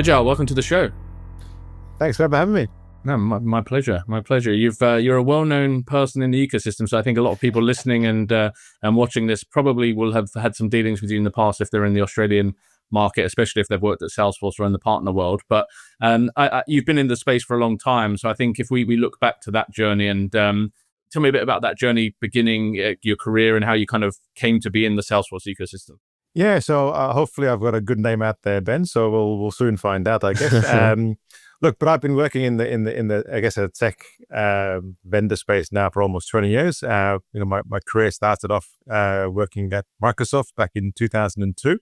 Bijal, welcome to the show. Thanks for having me. No, my pleasure. My pleasure. You're a well-known person in the ecosystem, so I think a lot of people listening and watching this probably will have had some dealings with you in the past if they're in the Australian market, especially if they've worked at Salesforce or in the partner world. But you've been in the space for a long time, so I think if we look back to that journey and tell me a bit about that journey, beginning your career and how you kind of came to be in the Salesforce ecosystem. Yeah, so hopefully I've got a good name out there, Ben. So we'll soon find out, I guess. Look, but I've been working in the I guess a tech vendor space now for almost 20 years. My career started off working at Microsoft back in 2002.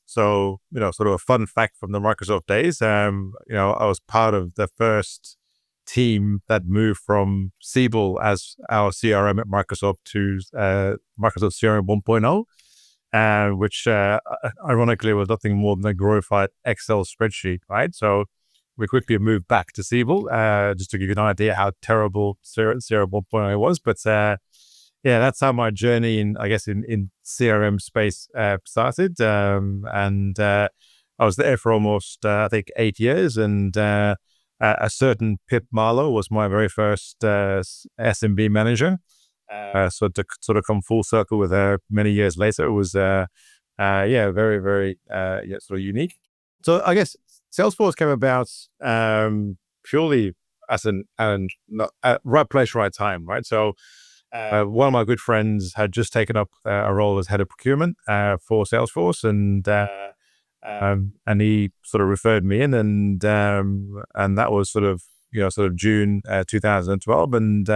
So sort of a fun fact from the Microsoft days. I was part of the first team that moved from Siebel as our CRM at Microsoft to Microsoft CRM 1.0, which ironically was nothing more than a glorified Excel spreadsheet, right? So we quickly moved back to Siebel, just to give you an idea how terrible CRM 1.0 was. But yeah, that's how my journey in CRM space started. And I was there for almost, I think, 8 years. And a certain Pip Marlowe was my very first SMB manager. So to sort of come full circle with her many years later, it was, very, very sort of unique. So I guess Salesforce came about purely as right place, right time, right? So one of my good friends had just taken up a role as head of procurement for Salesforce, and he sort of referred me in, and that was sort of June 2012, and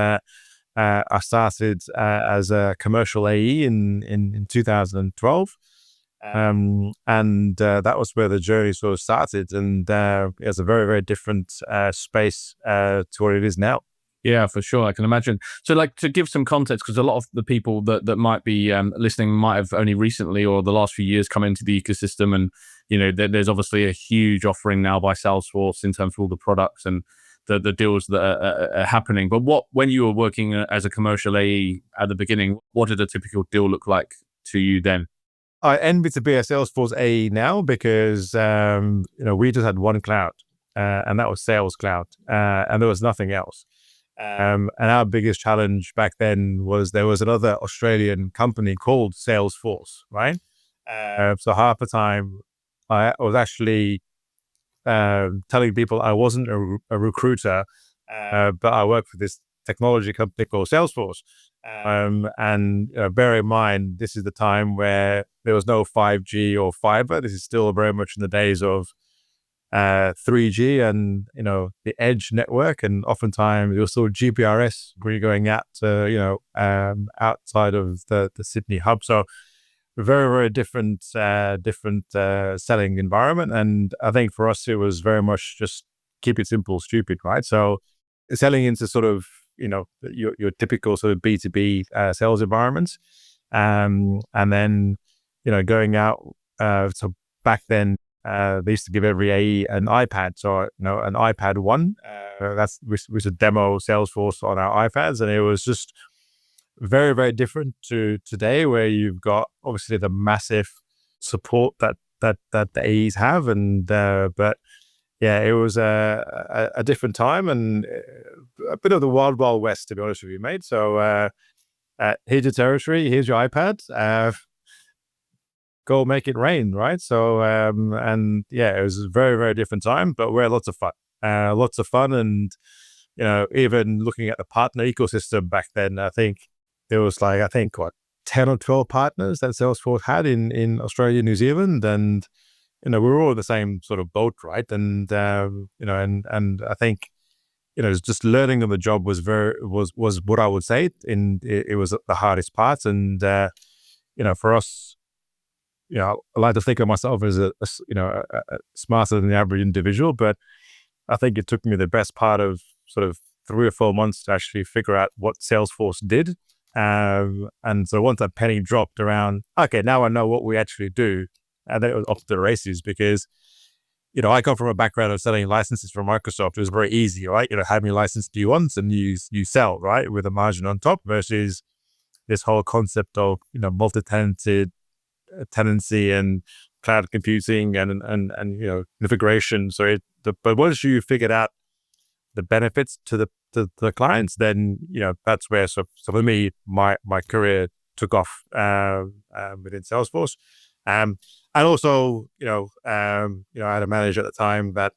I started as a commercial AE in 2012, and that was where the journey sort of started, and it's a very, very different space to what it is now. Yeah, for sure. I can imagine. So like to give some context, because a lot of the people that might be listening might have only recently or the last few years come into the ecosystem. And, there's obviously a huge offering now by Salesforce in terms of all the products and the deals that are happening. But when you were working as a commercial AE at the beginning, what did a typical deal look like to you then? I envy to be a Salesforce AE now because, we just had one cloud and that was Sales Cloud, and there was nothing else. And our biggest challenge back then was there was another Australian company called Salesforce, right? So half the time I was actually telling people I wasn't a recruiter, but I worked for this technology company called Salesforce. And bear in mind, this is the time where there was no 5G or fiber. This is still very much in the days of 3G and the edge network, and oftentimes it was still GPRS where you're going out to outside of the Sydney hub. So very, very different selling environment, and I think for us it was very much just keep it simple, stupid, right? So selling into sort of your typical sort of B2B sales environments, and then going out. So back then. They used to give every AE an iPad, so an iPad 1. That's we should demo Salesforce on our iPads, and it was just very, very different to today, where you've got obviously the massive support that the AEs have, and but yeah, it was a different time and a bit of the wild west, to be honest with you, mate. So here's your territory, here's your iPad. Go make it rain, right? So, and yeah, it was a very, very different time, but we had lots of fun. And, even looking at the partner ecosystem back then, I think there was 10 or 12 partners that Salesforce had in Australia, New Zealand. And, we were all in the same sort of boat, right? And, and I think, just learning on the job was what I would say. It was the hardest part. And, for us, I like to think of myself as a smarter than the average individual, but I think it took me the best part of sort of 3 or 4 months to actually figure out what Salesforce did. And so once that penny dropped around, okay, now I know what we actually do. And then it was off to the races because, I come from a background of selling licenses from Microsoft. It was very easy, right? How many licenses do you want? And you sell, right? With a margin on top versus this whole concept of, multi-tenanted tenancy and cloud computing and integration. But once you figured out the benefits to the clients, then that's where so for me my career took off within Salesforce. And also I had a manager at the time that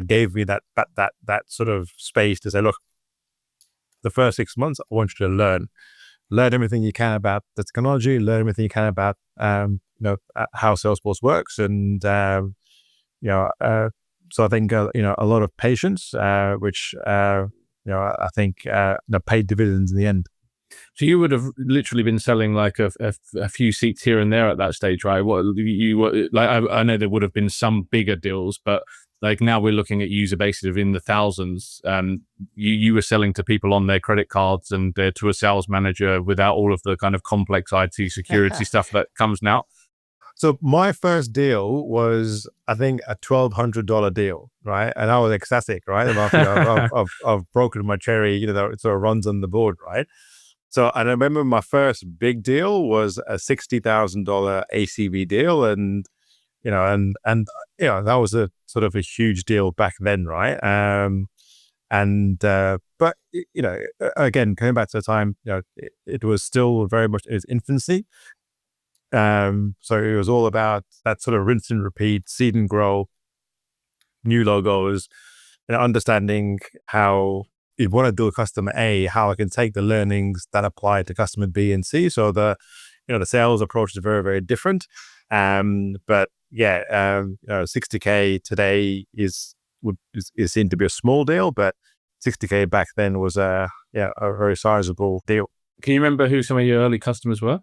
gave me that sort of space to say, look, the first 6 months I want you to learn everything you can about the technology, learn everything you can about how Salesforce works, and so I think a lot of patience, which I think paid dividends in the end. So you would have literally been selling like a few seats here and there at that stage, right? What you like? I know there would have been some bigger deals, but like now we're looking at user bases of in the thousands. You were selling to people on their credit cards and to a sales manager without all of the kind of complex IT security stuff that comes now. So my first deal was, I think, a $1,200 deal, right? And I was ecstatic, right? I've broken my cherry, it sort of runs on the board, right? So I remember my first big deal was a $60,000 ACV deal, and that was a sort of a huge deal back then, right? But again, coming back to the time, it was still very much in its infancy. So it was all about that sort of rinse and repeat, seed and grow, new logos, and understanding how you want to do a customer A, how I can take the learnings that apply to customer B and C. So the sales approach is very, very different. But yeah, 60K today is seen to be a small deal, but 60K back then was a very sizable deal. Can you remember who some of your early customers were?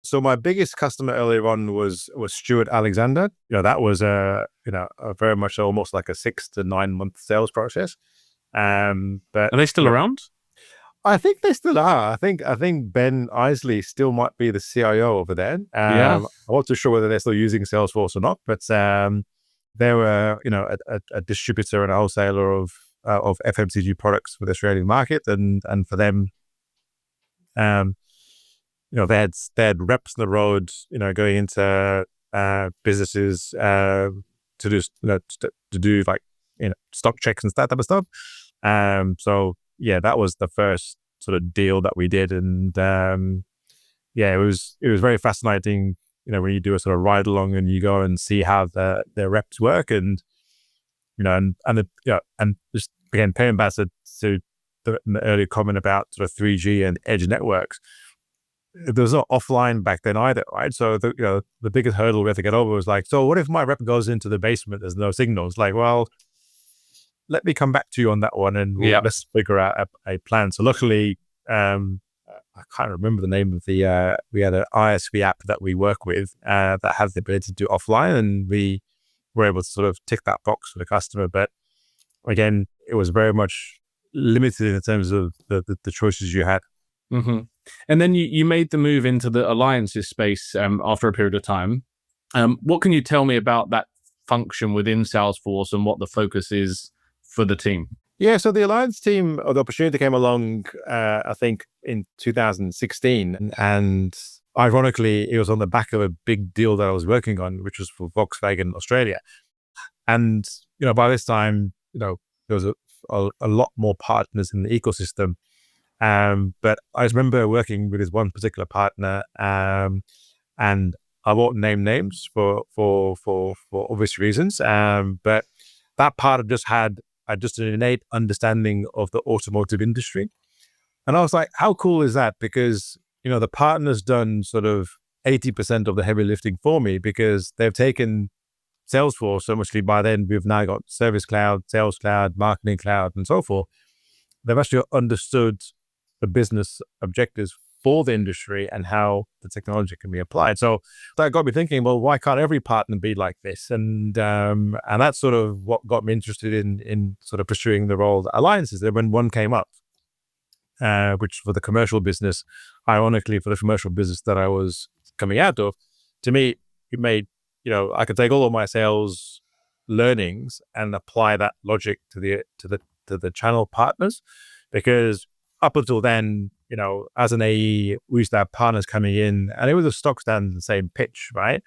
So my biggest customer earlier on was Stuart Alexander. That was a very much almost like a 6 to 9 month sales process. But Are they still around? I think they still are. I think Ben Isley still might be the CIO over there. Yeah. I'm not too sure whether they're still using Salesforce or not, but they were a distributor and a wholesaler of FMCG products for the Australian market, and for them, they had reps on the road, going into businesses to do like stock checks and that type of stuff. So yeah, that was the first sort of deal that we did, and it was very fascinating. When you do a sort of ride along and you go and see how their reps work, and and just again paying back to the earlier comment about sort of 3G and edge networks. There was no offline back then either, right? So the biggest hurdle we had to get over was like, so what if my rep goes into the basement? There's no signals. Like, well, let me come back to you on that one, and let's figure out a plan. So luckily, I can't remember the name of the. We had an ISV app that we work with that has the ability to do offline, and we were able to sort of tick that box for the customer. But again, it was very much limited in terms of the choices you had. Mm-hmm. And then you made the move into the alliances space after a period of time. What can you tell me about that function within Salesforce and what the focus is for the team? Yeah, so the alliance team, or the opportunity came along, I think, in 2016. And ironically, it was on the back of a big deal that I was working on, which was for Volkswagen Australia. And, by this time, there was a lot more partners in the ecosystem. But I remember working with this one particular partner, and I won't name names for obvious reasons. But that partner just had just an innate understanding of the automotive industry. And I was like, how cool is that? Because, the partner's done sort of 80% of the heavy lifting for me, because they've taken Salesforce. So much by then, we've now got Service Cloud, Sales Cloud, Marketing Cloud, and so forth. They've actually understood the business objectives for the industry and how the technology can be applied. So that got me thinking, well, why can't every partner be like this? And that's sort of what got me interested in sort of pursuing the role of alliances. When one came up, which for the commercial business, ironically for the commercial business that I was coming out of, to me, it made, I could take all of my sales learnings and apply that logic to the channel partners, because up until then, as an AE, we used to have partners coming in, and it was a stock standard, the same pitch, right?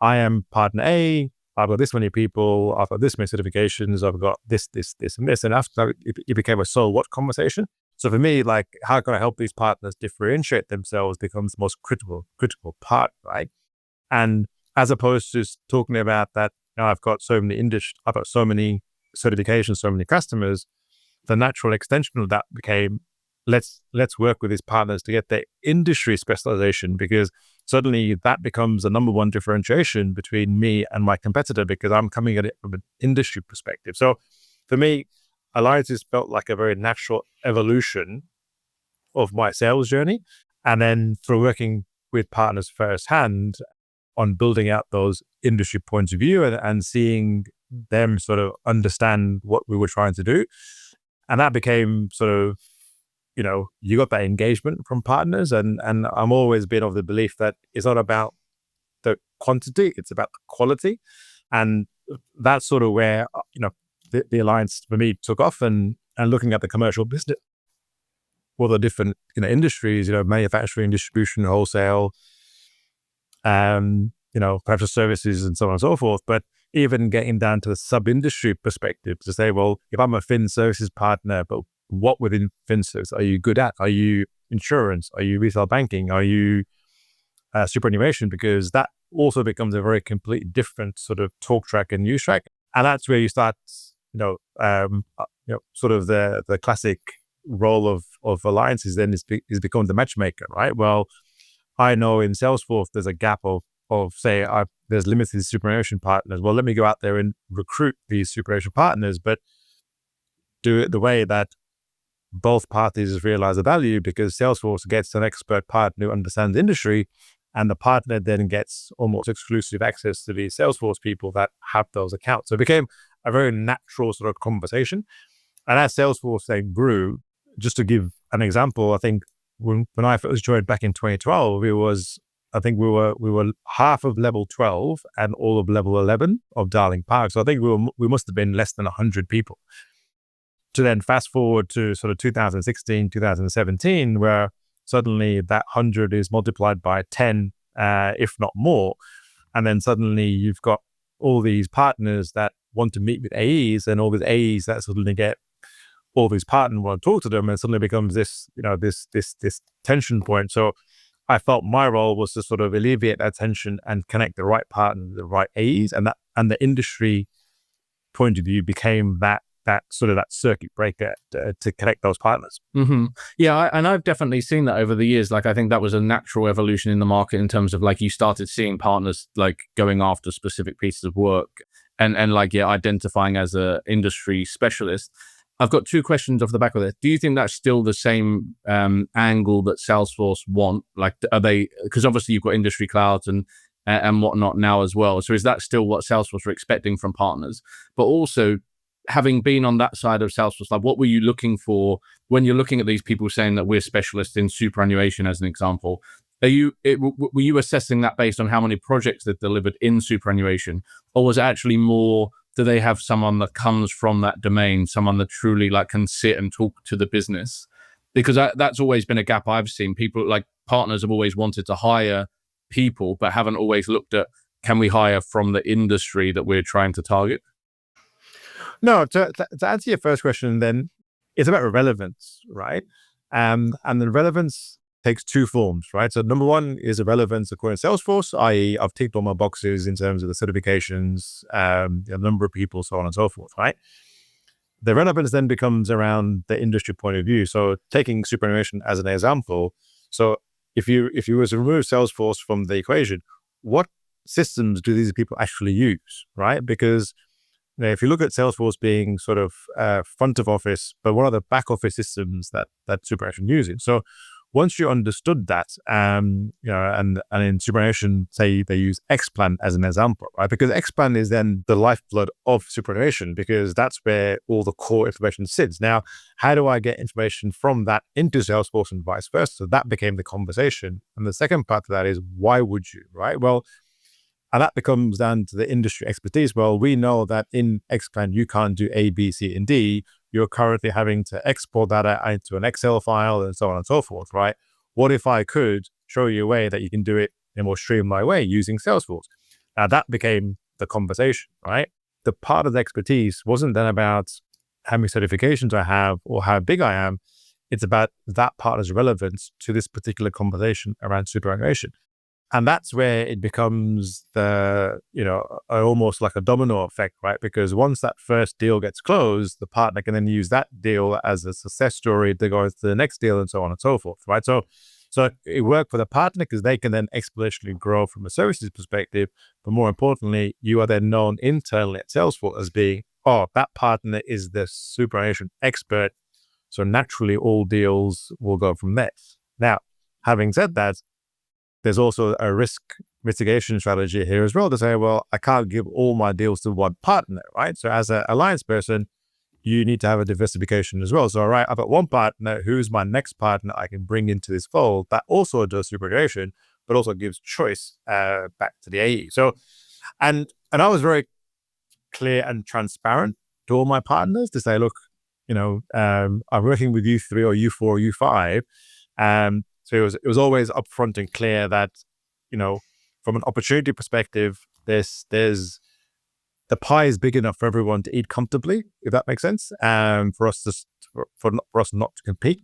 I am partner A, I've got this many people, I've got this many certifications, I've got this, and this. And after that, it became a so what conversation. So for me, like, how can I help these partners differentiate themselves becomes the most critical part, right? And as opposed to talking about that, I've got so many I've got so many certifications, so many customers, the natural extension of that became, let's work with these partners to get their industry specialization, because suddenly that becomes the number one differentiation between me and my competitor, because I'm coming at it from an industry perspective. So for me, alliances felt like a very natural evolution of my sales journey. And then through working with partners firsthand on building out those industry points of view and seeing them sort of understand what we were trying to do. And that became sort of, you got that engagement from partners. And I'm always been of the belief that it's not about the quantity, it's about the quality. And that's sort of where, the alliance for me took off, and looking at the commercial business, all the different, industries, manufacturing, distribution, wholesale, financial services and so on and so forth. But even getting down to the sub-industry perspective to say, well, if I'm a fin services partner, but what within fin services are you good at? Are you insurance? Are you retail banking? Are you superannuation? Because that also becomes a very completely different sort of talk track and use track. And that's where you start, sort of the classic role of alliances then is become the matchmaker, right? Well, I know in Salesforce, there's a gap of say, there's limited superannuation partners. Well, let me go out there and recruit these superannuation partners, but do it the way that both parties realize the value, because Salesforce gets an expert partner who understands the industry, and the partner then gets almost exclusive access to the Salesforce people that have those accounts. So it became a very natural sort of conversation. And as Salesforce then grew, just to give an example, I think when I first joined back in 2012, we were half of level 12 and all of level 11 of Darling Park. So I think we must have been less than 100 people. To then fast forward to sort of 2016, 2017, where suddenly that 100 is multiplied by 10, if not more. And then suddenly you've got all these partners that want to meet with AEs, and all these AEs that suddenly get all these partners want to talk to them, and suddenly becomes this, this tension point. So I felt my role was to sort of alleviate that tension and connect the right partner, the right AEs, and the industry point of view became that circuit breaker to connect those partners. Mm-hmm. Yeah, and I've definitely seen that over the years. Like, I think that was a natural evolution in the market in terms of, like, you started seeing partners like going after specific pieces of work and identifying as a industry specialist. I've got two questions off the back of this. Do you think that's still the same angle that Salesforce want? Like, are they, because obviously you've got industry clouds and whatnot now as well. So is that still what Salesforce are expecting from partners? But also, having been on that side of Salesforce, like, what were you looking for when you're looking at these people saying that we're specialists in superannuation, as an example? Were you assessing that based on how many projects they've delivered in superannuation, or was it actually more, do they have someone that comes from that domain, someone that truly like can sit and talk to the business? Because that's always been a gap I've seen. People, like, partners have always wanted to hire people, but haven't always looked at, can we hire from the industry that we're trying to target? No, to answer your first question, then it's about relevance, right? And the relevance takes two forms, right? So number one is a relevance according to Salesforce, i.e. I've ticked all my boxes in terms of the certifications, the number of people, so on and so forth, right? The relevance then becomes around the industry point of view. So taking superannuation as an example, so if you were to remove Salesforce from the equation, what systems do these people actually use, right? Because if you look at Salesforce being sort of front of office, but what are the back office systems that superannuation using? So once you understood that, and in superannuation, say they use Xplan as an example, right? Because Xplan is then the lifeblood of superannuation, because that's where all the core information sits. Now, how do I get information from that into Salesforce and vice versa? So that became the conversation. And the second part of that is, why would you, right? Well, and that becomes down to the industry expertise. Well, we know that in Xplan, you can't do A, B, C, and D. You're currently having to export data into an Excel file and so on and so forth, right? What if I could show you a way that you can do it in a more streamlined way using Salesforce? That became the conversation, right? The part of the expertise wasn't then about how many certifications I have or how big I am. It's about that partner's relevance to this particular conversation around superannuation. And that's where it becomes almost like a domino effect, right? Because once that first deal gets closed, the partner can then use that deal as a success story to go to the next deal and so on and so forth, right? So it worked for the partner because they can then exponentially grow from a services perspective. But more importantly, you are then known internally at Salesforce as being, that partner is the superannuation expert. So naturally, all deals will go from there. Now, having said that, there's also a risk mitigation strategy here as well to say, well, I can't give all my deals to one partner, right? So as an alliance person, you need to have a diversification as well. So, all right, I've got one partner. Who's my next partner I can bring into this fold that also does superannuation, but also gives choice back to the AE. So, and I was very clear and transparent to all my partners to say, look, I'm working with you 3 or you 4 or you 5. So it was always upfront and clear that, from an opportunity perspective, there's the pie is big enough for everyone to eat comfortably, if that makes sense. For us not to compete,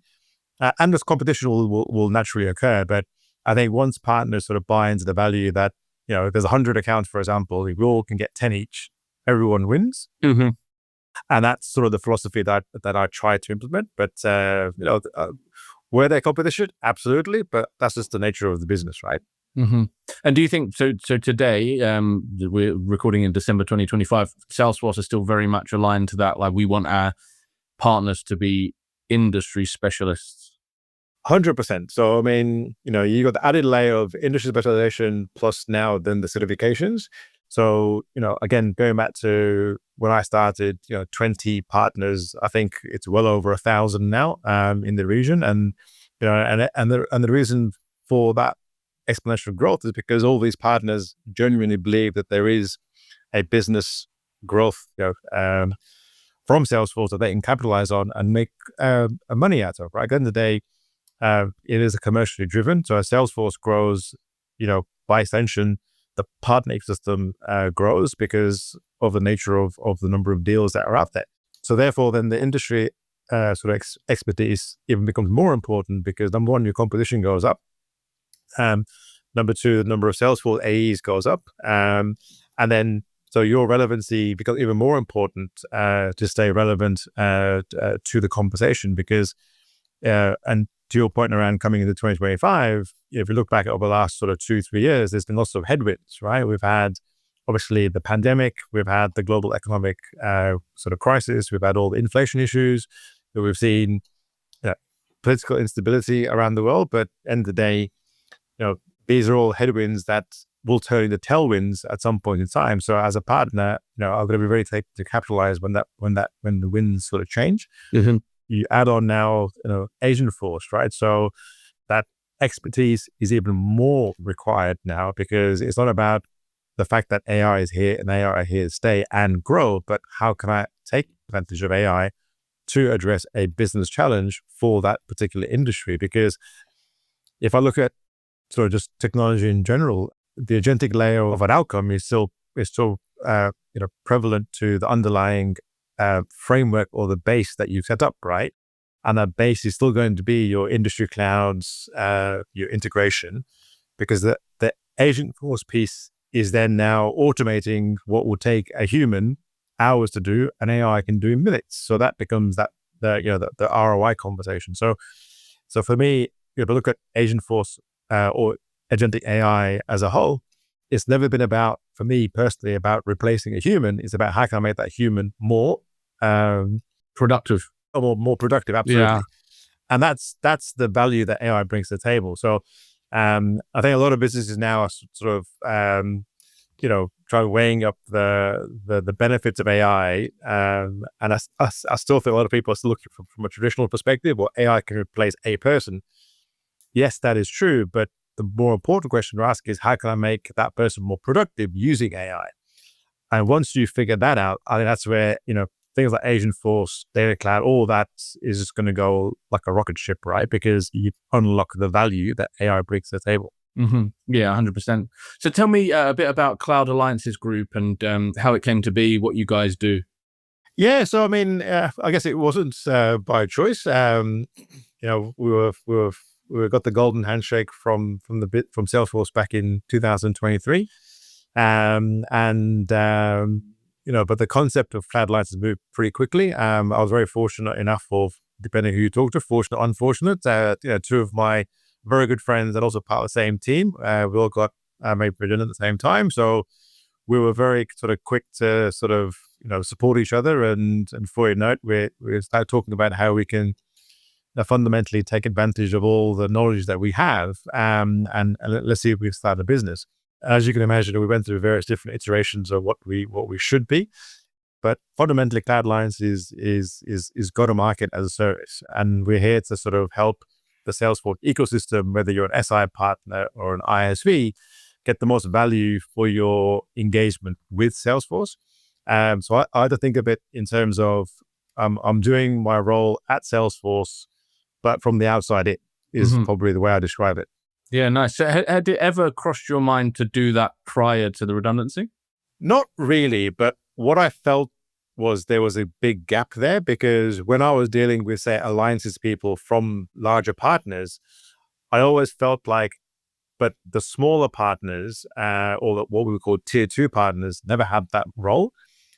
and this competition will naturally occur. But I think once partners sort of buy into the value that if there's 100 accounts, for example, if we all can get 10 each, everyone wins. Mm-hmm. And that's sort of the philosophy that I try to implement. But were there competition? Absolutely, but that's just the nature of the business, right? Mm-hmm. And do you think so? So today, we're recording in December 2025. Salesforce is still very much aligned to that. Like, we want our partners to be industry specialists. 100%. So I mean, you got the added layer of industry specialization plus now then the certifications. So again, going back to when I started, 20 partners. I think it's well over 1,000 now in the region, and the reason for that exponential growth is because all these partners genuinely believe that there is a business growth, from Salesforce that they can capitalize on and make money out of. Right, at the end of the day, it is a commercially driven. So as Salesforce grows, by extension, the partner ecosystem grows because of the nature of the number of deals that are out there. So therefore, then the industry sort of expertise even becomes more important because number one, your competition goes up. Number two, the number of Salesforce AEs goes up. And then, so your relevancy becomes even more important to stay relevant to the conversation because, and to your point around coming into 2025, if you look back over the last sort of 2-3 years, there's been lots of headwinds, right? We've had obviously the pandemic, we've had the global economic sort of crisis, we've had all the inflation issues, we've seen political instability around the world. But at the end of the day, these are all headwinds that will turn into tailwinds at some point in time. So as a partner, I'm going to be very to capitalize when the winds sort of change. Mm-hmm. You add on now, Agentforce, right? So that expertise is even more required now because it's not about the fact that AI is here and AI are here to stay and grow, but how can I take advantage of AI to address a business challenge for that particular industry? Because if I look at sort of just technology in general, the agentic layer of an outcome is still prevalent to the underlying framework or the base that you've set up, right? And that base is still going to be your industry clouds, your integration, because the Agentforce piece is then now automating what will take a human hours to do, an AI can do in minutes. So that becomes the ROI conversation. So for me, if I look at Agentforce or agentic AI as a whole, it's never been about, for me personally, about replacing a human. It's about how can I make that human more productive. More productive, absolutely. Yeah. And that's the value that AI brings to the table. So I think a lot of businesses now are sort of trying weighing up the benefits of AI. And I still think a lot of people are still looking from a traditional perspective, or AI can replace a person. Yes, that is true. But the more important question to ask is, how can I make that person more productive using AI? And once you figure that out, I think that's where, things like Agentforce, Data Cloud, all that is just going to go like a rocket ship, right? Because you unlock the value that AI brings to the table. Yeah, 100%. So tell me a bit about Cloud Alliances Group and how it came to be, what you guys do. Yeah, so I mean, I guess it wasn't by choice. We got the golden handshake from Salesforce back in 2023, but the concept of Cloud Alliances moved pretty quickly. I was very fortunate enough, of depending who you talk to, fortunate, unfortunate. Two of my very good friends and also part of the same team, we all got made redundant at the same time. So we were very sort of quick to sort of support each other, and for your note, we started talking about how we can fundamentally take advantage of all the knowledge that we have, and let's see if we start a business. As you can imagine, we went through various different iterations of what we should be, but fundamentally, Cloud Alliance is go to market as a service, and we're here to sort of help the Salesforce ecosystem, whether you're an SI partner or an ISV, get the most value for your engagement with Salesforce. So I either think of it in terms of I'm doing my role at Salesforce, but from the outside in is probably the way I describe it. Yeah, nice. So had it ever crossed your mind to do that prior to the redundancy? Not really, but what I felt was there was a big gap there, because when I was dealing with, say, alliances people from larger partners, I always felt like, but the smaller partners, or what we would call tier 2 partners, never had that role.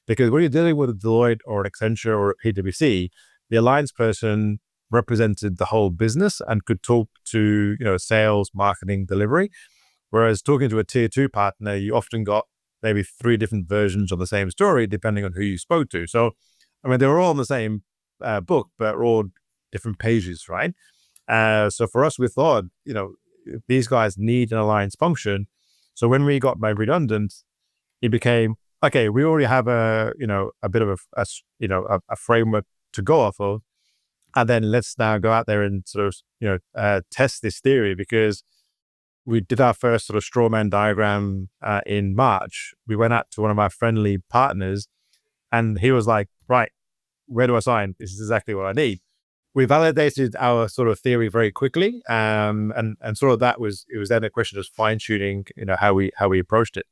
Because when you're dealing with a Deloitte or an Accenture or a PwC, the alliance person represented the whole business and could talk to, sales, marketing, delivery. Whereas talking to a tier 2 partner, you often got maybe 3 different versions of the same story, depending on who you spoke to. So, I mean, they were all in the same book, but all different pages, right? So for us, we thought, these guys need an alliance function. So when we got made redundant, it became, okay, we already have a bit of a framework to go off of. And then let's now go out there and sort of, test this theory, because we did our first sort of straw man diagram in March. We went out to one of our friendly partners, and he was like, right, where do I sign? This is exactly what I need. We validated our sort of theory very quickly. And sort of it was then a question of fine tuning, how we approached it.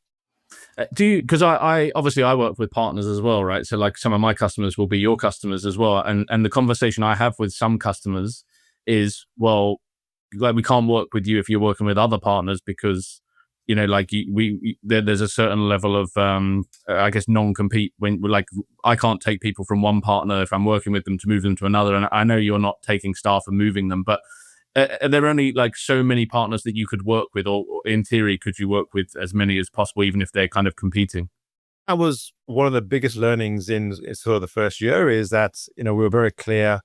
Because I obviously I work with partners as well, right? So like some of my customers will be your customers as well. And the conversation I have with some customers is, well, like we can't work with you if you're working with other partners, because there's a certain level of I guess non-compete when like I can't take people from one partner if I'm working with them to move them to another. And I know you're not taking staff and moving them, but are there only like so many partners that you could work with, or in theory could you work with as many as possible, even if they're kind of competing? That was one of the biggest learnings in sort of the first year, is that we were very clear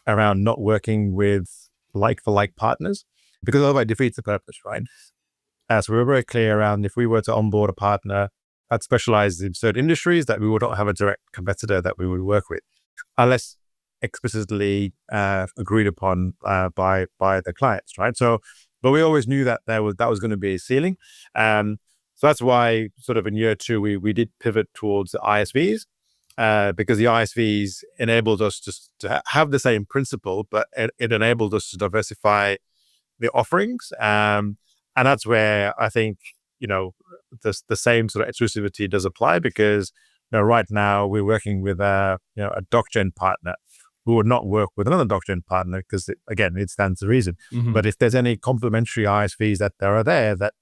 around not working with like for like partners, because otherwise it defeats the purpose, right? So we were very clear around, if we were to onboard a partner that specializes in certain industries, that we would not have a direct competitor that we would work with, unless explicitly agreed upon by the clients, right? So, but we always knew that that was going to be a ceiling. So that's why sort of in year 2, we did pivot towards the ISVs, because the ISVs enabled us to have the same principle, but it enabled us to diversify the offerings. And that's where I think, the same sort of exclusivity does apply, because right now we're working with a DocGen partner who would not work with another DocGen partner, because it stands to reason. But if there's any complementary ISVs that there are there, that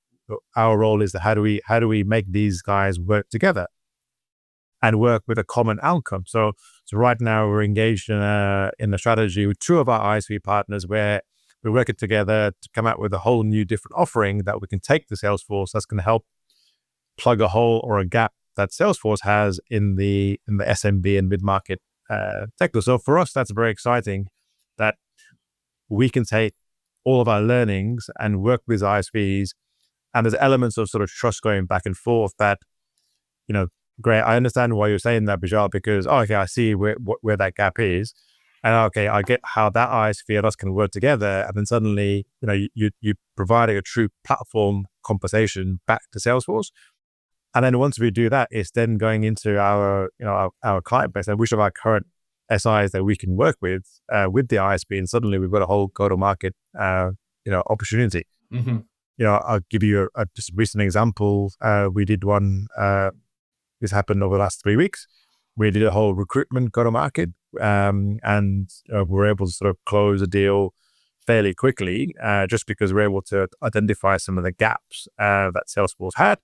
our role is how do we make these guys work together and work with a common outcome. So right now we're engaged in a strategy with 2 of our ISV partners, where we're working together to come out with a whole new different offering that we can take to Salesforce, that's going to help plug a hole or a gap that Salesforce has in the SMB and mid-market sector. So for us, that's very exciting, that we can take all of our learnings and work with ISVs, and there's elements of sort of trust going back and forth that, great, I understand why you're saying that, Bijal, because, okay, I see where that gap is. And okay, I get how that ISV and us can work together. And then suddenly, you providing a true platform conversation back to Salesforce. And then once we do that, it's then going into our client base and which of our current SIs that we can work with the ISV. And suddenly we've got a whole go-to-market, opportunity. I'll give you just a recent example. We did one. This happened over the last 3 weeks. We did a whole recruitment go-to-market, and we're able to sort of close a deal fairly quickly, just because we're able to identify some of the gaps that Salesforce had,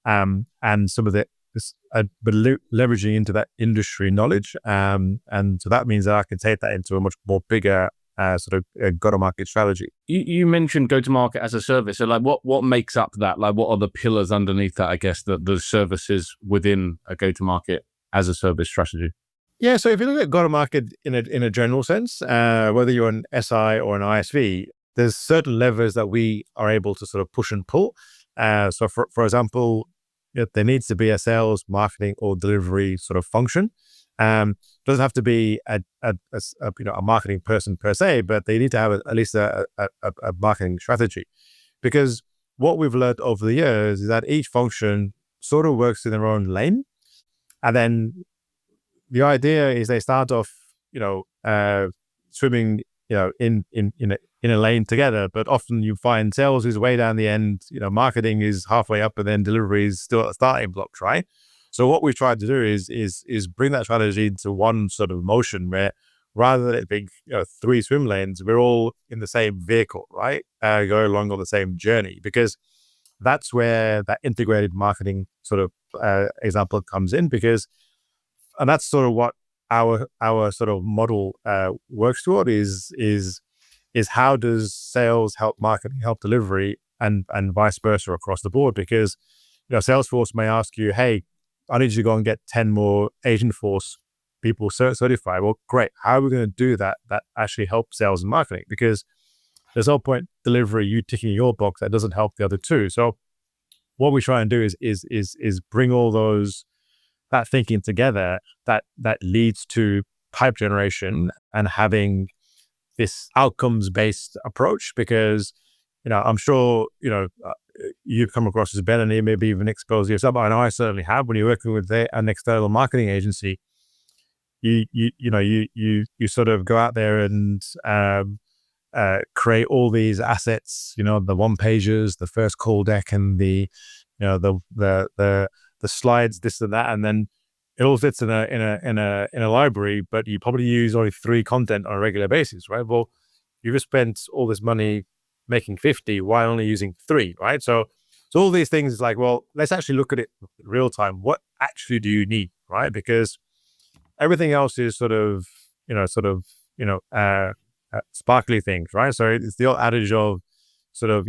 and some of but leveraging into that industry knowledge, and so that means that I can take that into a much more bigger sort of go-to-market strategy. You mentioned go-to-market as a service. So like what makes up that? Like what are the pillars underneath that, I guess, the services within a go-to-market as a service strategy? Yeah, so if you look at go-to-market in a general sense, whether you're an SI or an ISV, there's certain levers that we are able to sort of push and pull. So for example, there needs to be a sales, marketing, or delivery sort of function. Doesn't have to be a marketing person per se, but they need to have at least a marketing strategy, because what we've learned over the years is that each function sort of works in their own lane, and then the idea is they start off, swimming, in a lane together, but often you find sales is way down the end, marketing is halfway up, and then delivery is still at the starting blocks, right? So what we've tried to do is bring that strategy into one sort of motion where, rather than it being 3 swim lanes, we're all in the same vehicle, right? Go along on the same journey, because that's where that integrated marketing sort of example comes in, and that's sort of what our sort of model works toward is how does sales help marketing, help delivery, and vice versa across the board? Because Salesforce may ask you, hey, I need you to go and get 10 more Agentforce people certified. Well, great. How are we going to do that actually help sales and marketing? Because there's no point delivery you ticking your box that doesn't help the other two. So what we try and do is bring all that thinking together that leads to pipe generation and having this outcomes-based approach, because I'm sure you've come across as Ben, and you maybe even exposed yourself. I know I certainly have. When you're working with an external marketing agency, you sort of go out there and create all these assets, the one pagers, the first call deck, and the slides, this and that, and then it all sits in a library, but you probably use only 3 content on a regular basis, right? Well, you've just spent all this money making 50, why only using 3, right? So all these things is like, well, let's actually look at it real time. What actually do you need, right? Because everything else is sort of sparkly things, right? So it's the old adage of sort of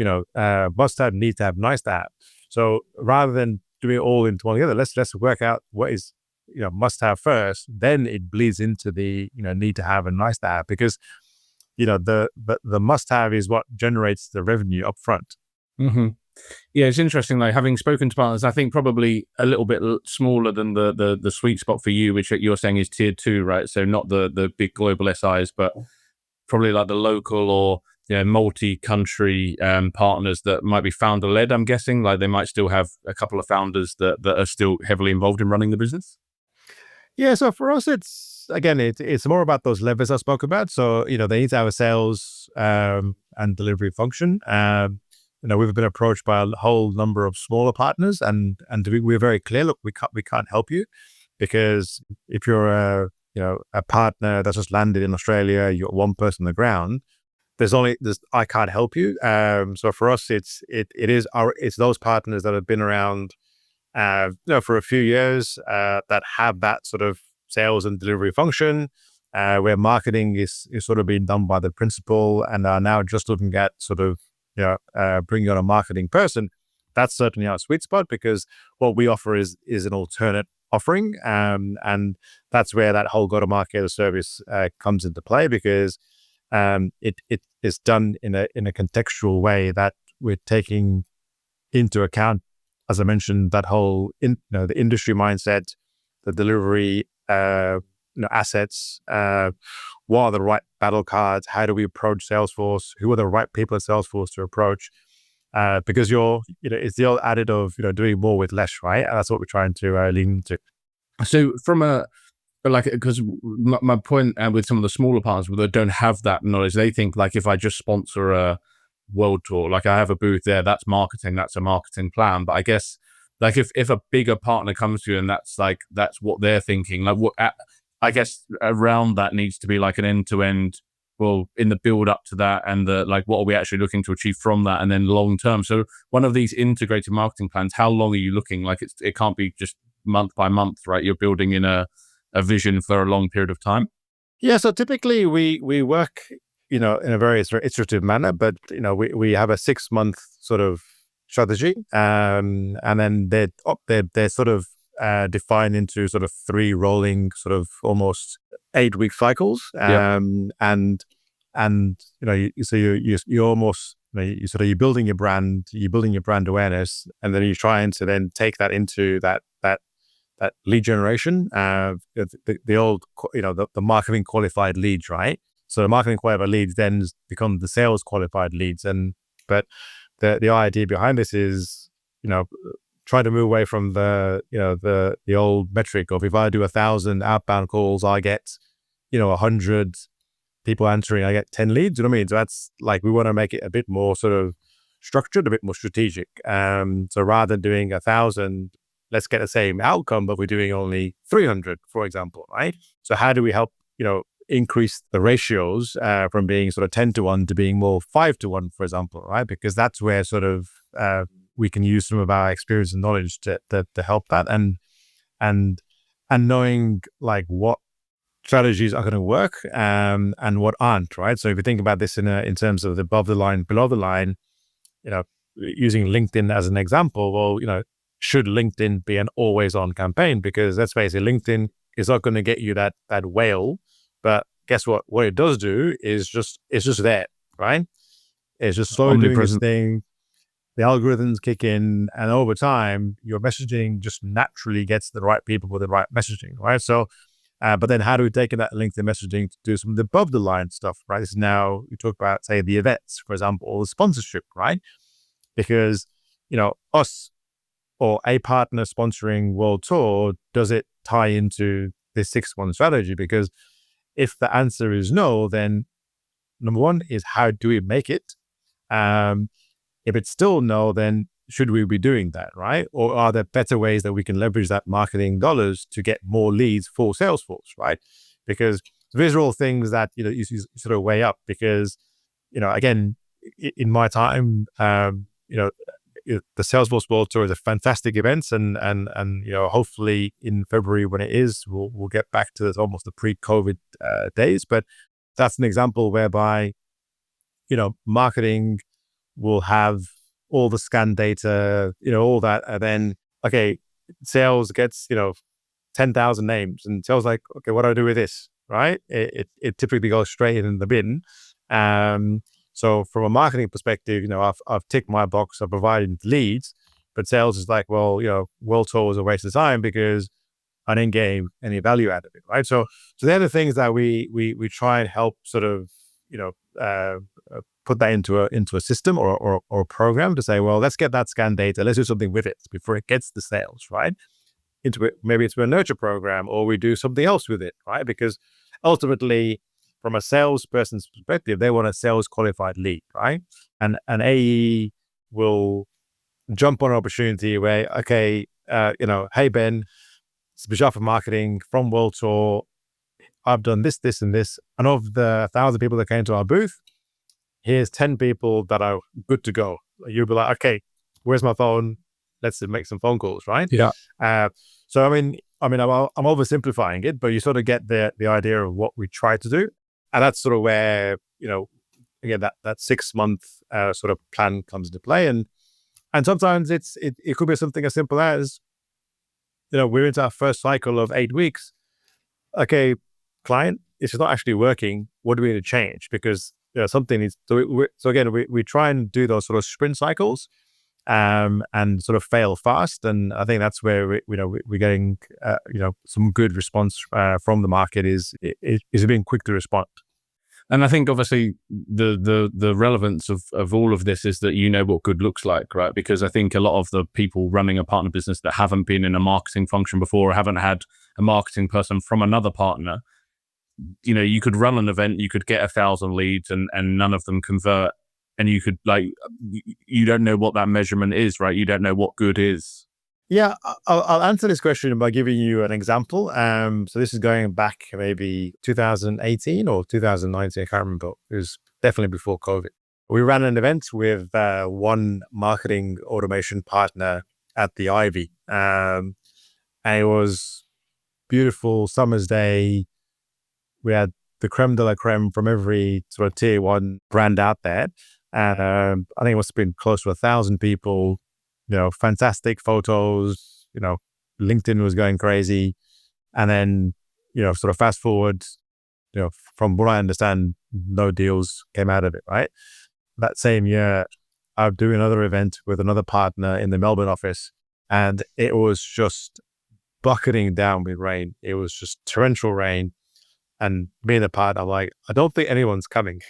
must have, need to have, nice to have. So rather than doing it all into one together, let's work out what is must have first, then it bleeds into the need to have and nice to have, because the must have is what generates the revenue up front. Mm-hmm. Yeah, it's interesting. Like, having spoken to partners, I think probably a little bit smaller than the sweet spot for you, which you're saying is tier 2, right? So not the big global SIs, but probably like the local or multi-country partners that might be founder-led. I'm guessing, like, they might still have a couple of founders that are still heavily involved in running the business. Yeah, so for us, it's more about those levers I spoke about. So they need to have a sales and delivery function. We've been approached by a whole number of smaller partners, and we're very clear. Look, we can't help you, because if you're a partner that's just landed in Australia, you're one person on the ground. I can't help you. So for us, it's those partners that have been around for a few years, that have that sort of sales and delivery function, where marketing is sort of being done by the principal, and are now just looking at sort of bringing on a marketing person. That's certainly our sweet spot, because what we offer is an alternate offering, and that's where that whole go-to-market as a service comes into play, because it is done in a contextual way that we're taking into account, as I mentioned, that whole the industry mindset, the delivery assets, what are the right battle cards, how do we approach Salesforce, who are the right people at Salesforce to approach, because it's the old adage of doing more with less, right? And that's what we're trying to lean into. So because my point with some of the smaller partners that don't have that knowledge, they think, like, if I just sponsor a world tour. Like I have a booth there, that's marketing, that's a marketing plan. But I guess like if a bigger partner comes to you and that's what they're thinking, like I guess around that needs to be like an end to end. Well, in the build up to that, and the like, what are we actually looking to achieve from that, and then long term. So one of these integrated marketing plans, how long are you looking? Like it can't be just month by month, right? You're building in a vision for a long period of time. Yeah. So typically we work, in a very sort of iterative manner, but we have a 6-month sort of strategy, and then they're sort of defined into sort of 3 rolling, sort of almost 8-week cycles. And you almost, you're building your brand, awareness, and then you're trying to then take that into that lead generation, the old, the marketing qualified leads, right? So the marketing qualified leads then become the sales qualified leads. But the idea behind this is, try to move away from the old metric of, if I do 1,000 outbound calls, I get 100 people answering, I get 10 leads. You know what I mean? So that's like, we want to make it a bit more sort of structured, a bit more strategic. So rather than doing 1,000, let's get the same outcome, but we're doing only 300, for example, right? So how do we help increase the ratios from being sort of 10-1 to being more 5-1, for example, right? Because that's where sort of we can use some of our experience and knowledge to help that, and knowing like what strategies are going to work and what aren't, right? So if you think about this in terms of the above the line, below the line, using LinkedIn as an example, well, should LinkedIn be an always on campaign? Because let's face it, LinkedIn is not going to get you that whale, but guess what? What it does do is it's just there, right? It's just slowly doing this thing. The algorithms kick in, and over time, your messaging just naturally gets the right people with the right messaging, right? So, but then how do we take that LinkedIn messaging to do some of the above the line stuff, right? This is now, you talk about, say, the events, for example, or the sponsorship, right? Because, us or a partner sponsoring World Tour, does it tie into this 6-1 strategy? Because if the answer is no, then number one is, how do we make it? If it's still no, then should we be doing that, right? Or are there better ways that we can leverage that marketing dollars to get more leads for Salesforce, right? Because these are all things that, you sort of weigh up, because, again, in my time, the Salesforce World Tour is a fantastic event, and hopefully in February, when it is, we'll get back to almost the pre-COVID days. But that's an example whereby, marketing will have all the scan data, all that, and then sales gets 10,000 names, and sales like, okay, what do I do with this, right? It typically goes straight in the bin. So from a marketing perspective, I've ticked my box, I've provided leads, but sales is like, well, World Tour was a waste of time because I didn't get any value out of it, right? So they're the things that we try and help sort of, put that into a system or a program to say, well, let's get that scan data, let's do something with it before it gets the sales, right? Maybe it's a nurture program, or we do something else with it, right? Because ultimately, from a salesperson's perspective, they want a sales qualified lead, right? And an AE will jump on an opportunity where, okay, hey Ben, it's Bijal from marketing from World Tour. I've done this, this, and this. And of the 1,000 people that came to our booth, here's 10 people that are good to go. You'll be like, okay, where's my phone? Let's make some phone calls, right? Yeah. So I'm oversimplifying it, but you sort of get the idea of what we try to do. And that's sort of where, again, that 6-month sort of plan comes into play. And sometimes it could be something as simple as, we're into our first cycle of 8 weeks. Okay, client, it's not actually working. What do we need to change? Because something needs. So again, we try and do those sort of sprint cycles, and sort of fail fast. And I think that's where we're getting some good response from the market is being quick to respond. And I think obviously the relevance of all of this is that what good looks like, right? Because I think a lot of the people running a partner business that haven't been in a marketing function before, or haven't had a marketing person from another partner, you could run an event, you could get 1,000 leads, and none of them convert and you could you don't know what that measurement is, right? You don't know what good is. Yeah, I'll answer this question by giving you an example. So this is going back maybe 2018 or 2019. I can't remember. It was definitely before COVID. We ran an event with one marketing automation partner at the Ivy. And it was beautiful summer's day. We had the creme de la creme from every sort of tier one brand out there. And I think it must have been close to 1,000 people, fantastic photos, LinkedIn was going crazy. And then, sort of fast forward, from what I understand, no deals came out of it, right? That same year, I'm doing another event with another partner in the Melbourne office, and it was just bucketing down with rain. It was just torrential rain. And me and the partner, I'm like, I don't think anyone's coming.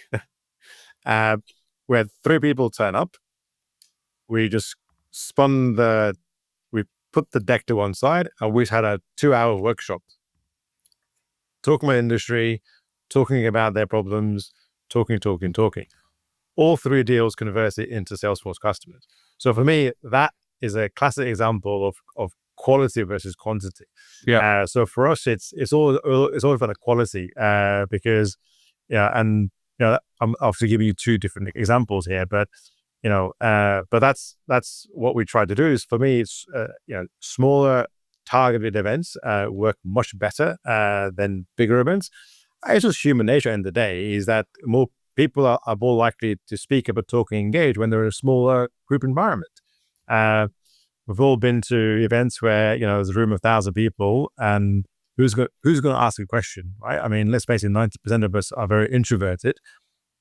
We had 3 people turn up. We just we put the deck to one side, and we had a 2-hour workshop talking about industry, talking about their problems, talking. All 3 deals converted into Salesforce customers. So for me, that is a classic example of quality versus quantity. Yeah. So for us, it's all about the quality because I'm obviously giving you 2 different examples here, but but that's what we try to do. Is for me, it's smaller targeted events work much better than bigger events. It's just human nature. In the day, is that more people are more likely to speak about, talk, and engage when they're in a smaller group environment. We've all been to events where there's a room of 1,000 people, and who's going to ask a question, right? I mean, let's face it, 90% of us are very introverted.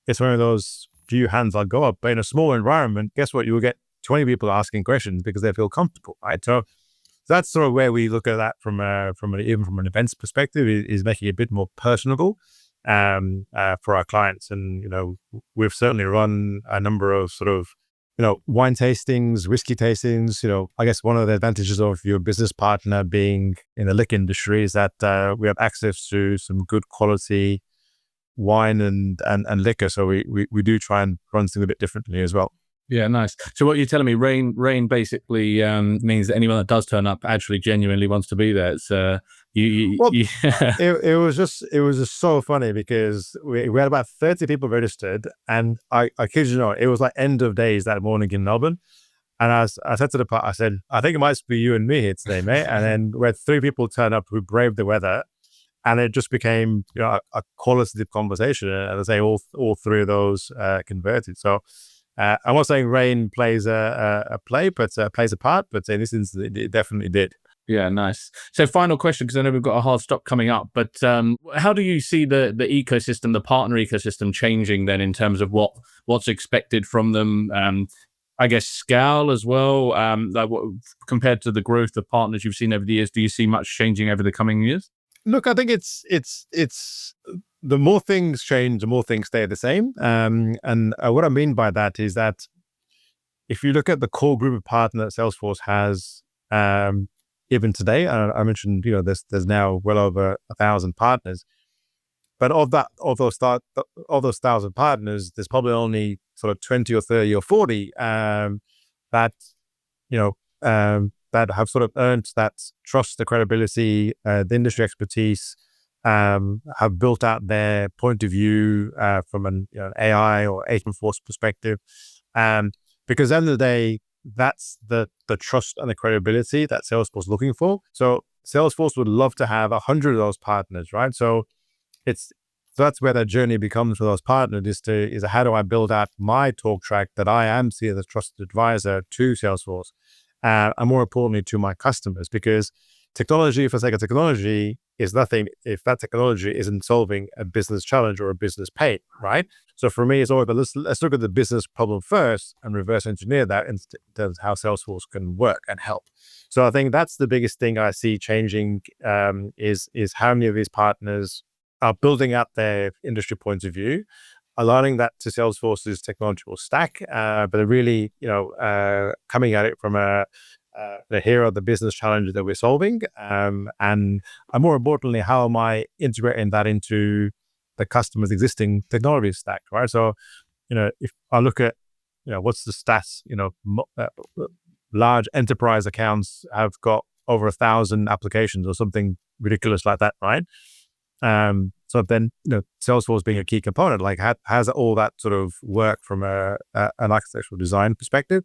It's one of those few hands that go up. But in a small environment, guess what? You will get 20 people asking questions because they feel comfortable, right? So that's sort of where we look at that from an events perspective, is making it a bit more personable for our clients. And we've certainly run a number of sort of wine tastings, whiskey tastings. I guess one of the advantages of your business partner being in the liquor industry is that we have access to some good quality wine and liquor. So we do try and run things a bit differently as well. Yeah, nice. So what you're telling me, rain basically means that anyone that does turn up actually genuinely wants to be there. It's it was just so funny because we had about 30 people registered, and I kid you not, it was like end of days that morning in Melbourne. And I said to the partner, I said, I think it might be you and me here today, mate. And then we had 3 people turn up who braved the weather, and it just became a qualitative conversation. And I say all 3 of those converted. So I'm not saying rain plays a part, but in this instance, it definitely did. Yeah, nice. So final question, because I know we've got a hard stop coming up, but how do you see the ecosystem, the partner ecosystem changing then in terms of what's expected from them? I guess scale as well, compared to the growth of partners you've seen over the years. Do you see much changing over the coming years? Look, I think it's the more things change, the more things stay the same. And what I mean by that is that if you look at the core group of partners that Salesforce has, even today, I mentioned, there's now well over 1,000 partners, but of those 1,000 partners, there's probably only sort of 20 or 30 or 40 that that have sort of earned that trust, the credibility, the industry expertise, have built out their point of view from an AI or Agentforce perspective. Because at the end of the day, that's the trust and the credibility that Salesforce is looking for. So Salesforce would love to have 100 of those partners, right? So that's where that journey becomes for those partners is how do I build out my talk track that I am seen as a trusted advisor to Salesforce, and more importantly to my customers, because technology for the sake of technology is nothing if that technology isn't solving a business challenge or a business pain, right? So for me, it's all about let's look at the business problem first and reverse engineer that into how Salesforce can work and help. So I think that's the biggest thing I see changing is how many of these partners are building out their industry points of view, aligning that to Salesforce's technological stack, but they're really coming at it from here are the business challenges that we're solving, and more importantly, how am I integrating that into the customer's existing technology stack, right? So, if I look at what's the stats? Large enterprise accounts have got over 1,000 applications or something ridiculous like that, right? So then, Salesforce being a key component, like has all that sort of work from an architectural design perspective.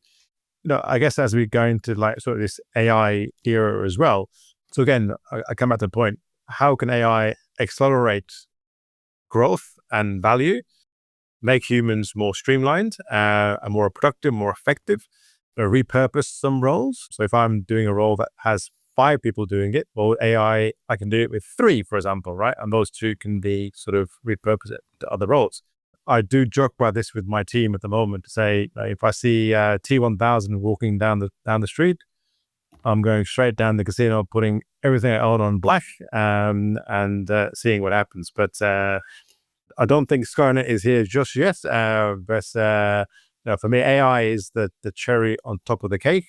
I guess as we go into like sort of this AI era as well. So again, I come back to the point: how can AI accelerate growth and value, make humans more streamlined and more productive, more effective, repurpose some roles? So if I'm doing a role that has 5 people doing it, well, AI, I can do it with 3, for example, right? And those 2 can be sort of repurpose it to other roles. I do joke about this with my team at the moment to say, if I see T1000 walking down the street, I'm going straight down the casino, putting everything I own on black, and seeing what happens. But I don't think Skynet is here just yet. For me, AI is the cherry on top of the cake.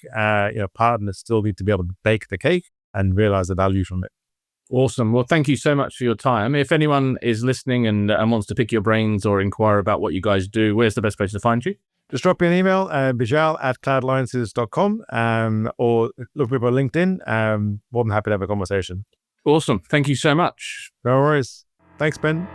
Partners still need to be able to bake the cake and realize the value from it. Awesome. Well, thank you so much for your time. If anyone is listening and wants to pick your brains or inquire about what you guys do, where's the best place to find you? Just drop me an email, bijal@cloudalliances.com, or look me up on LinkedIn. More than happy to have a conversation. Awesome. Thank you so much. No worries. Thanks, Ben.